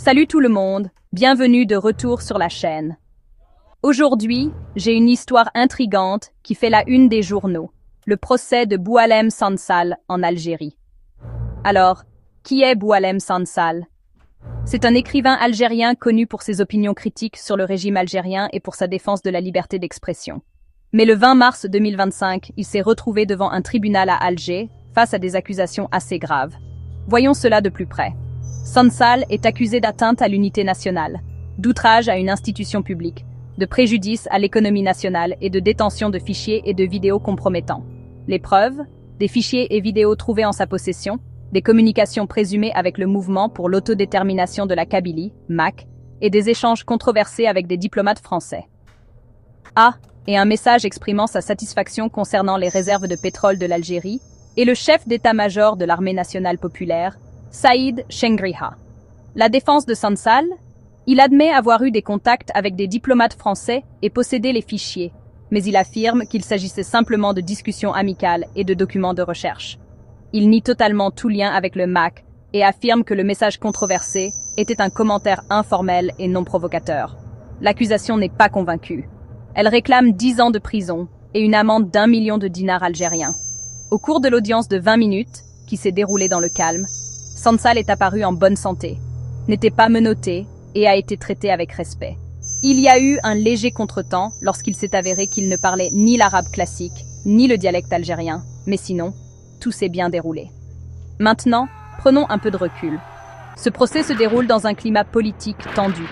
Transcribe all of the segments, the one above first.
Salut tout le monde, bienvenue de retour sur la chaîne. Aujourd'hui, j'ai une histoire intrigante qui fait la une des journaux, le procès de Boualem Sansal en Algérie. Alors, qui est Boualem Sansal? C'est un écrivain algérien connu pour ses opinions critiques sur le régime algérien et pour sa défense de la liberté d'expression. Mais le 20 mars 2025, il s'est retrouvé devant un tribunal à Alger, face à des accusations assez graves. Voyons cela de plus près. Sansal est accusé d'atteinte à l'unité nationale, d'outrage à une institution publique, de préjudice à l'économie nationale et de détention de fichiers et de vidéos compromettants. Les preuves, des fichiers et vidéos trouvés en sa possession, des communications présumées avec le mouvement pour l'autodétermination de la Kabylie, MAK, et des échanges controversés avec des diplomates français. Et un message exprimant sa satisfaction concernant les réserves de pétrole de l'Algérie, et le chef d'état-major de l'armée nationale populaire, Saïd Chengriha. La défense de Sansal? Il admet avoir eu des contacts avec des diplomates français et possédé les fichiers, mais il affirme qu'il s'agissait simplement de discussions amicales et de documents de recherche. Il nie totalement tout lien avec le MAK et affirme que le message controversé était un commentaire informel et non provocateur. L'accusation n'est pas convaincue. Elle réclame 10 ans de prison et une amende d'1 million de dinars algériens. Au cours de l'audience de 20 minutes, qui s'est déroulée dans le calme, Sansal est apparu en bonne santé, n'était pas menotté et a été traité avec respect. Il y a eu un léger contretemps lorsqu'il s'est avéré qu'il ne parlait ni l'arabe classique, ni le dialecte algérien, mais sinon, tout s'est bien déroulé. Maintenant, prenons un peu de recul. Ce procès se déroule dans un climat politique tendu.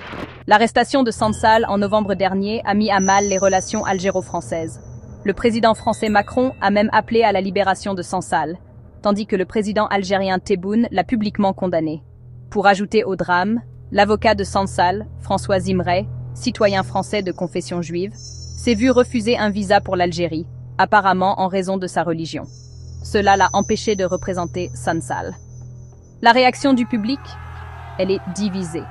L'arrestation de Sansal en novembre dernier a mis à mal les relations algéro-françaises. Le président français Macron a même appelé à la libération de Sansal, tandis que le président algérien Tebboune l'a publiquement condamné. Pour ajouter au drame, l'avocat de Sansal, François Zimray, citoyen français de confession juive, s'est vu refuser un visa pour l'Algérie, apparemment en raison de sa religion. Cela l'a empêché de représenter Sansal. La réaction du public? Elle est divisée.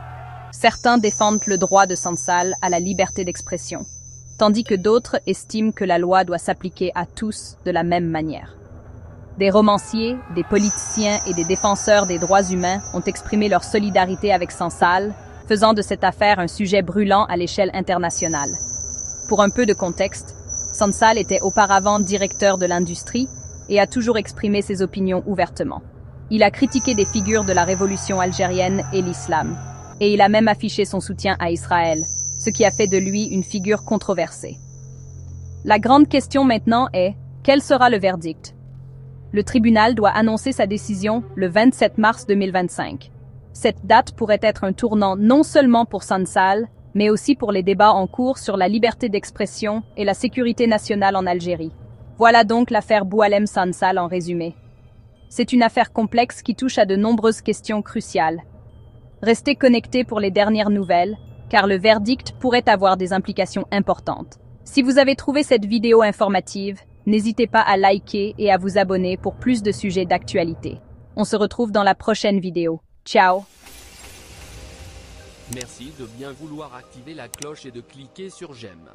Certains défendent le droit de Sansal à la liberté d'expression, tandis que d'autres estiment que la loi doit s'appliquer à tous de la même manière. Des romanciers, des politiciens et des défenseurs des droits humains ont exprimé leur solidarité avec Sansal, faisant de cette affaire un sujet brûlant à l'échelle internationale. Pour un peu de contexte, Sansal était auparavant directeur de l'industrie et a toujours exprimé ses opinions ouvertement. Il a critiqué des figures de la révolution algérienne et l'islam, et il a même affiché son soutien à Israël, ce qui a fait de lui une figure controversée. La grande question maintenant est, quel sera le verdict? Le tribunal doit annoncer sa décision le 27 mars 2025. Cette date pourrait être un tournant non seulement pour Sansal, mais aussi pour les débats en cours sur la liberté d'expression et la sécurité nationale en Algérie. Voilà donc l'affaire Boualem Sansal en résumé. C'est une affaire complexe qui touche à de nombreuses questions cruciales. Restez connectés pour les dernières nouvelles, car le verdict pourrait avoir des implications importantes. Si vous avez trouvé cette vidéo informative, n'hésitez pas à liker et à vous abonner pour plus de sujets d'actualité. On se retrouve dans la prochaine vidéo. Ciao! Merci de bien vouloir activer la cloche et de cliquer sur j'aime.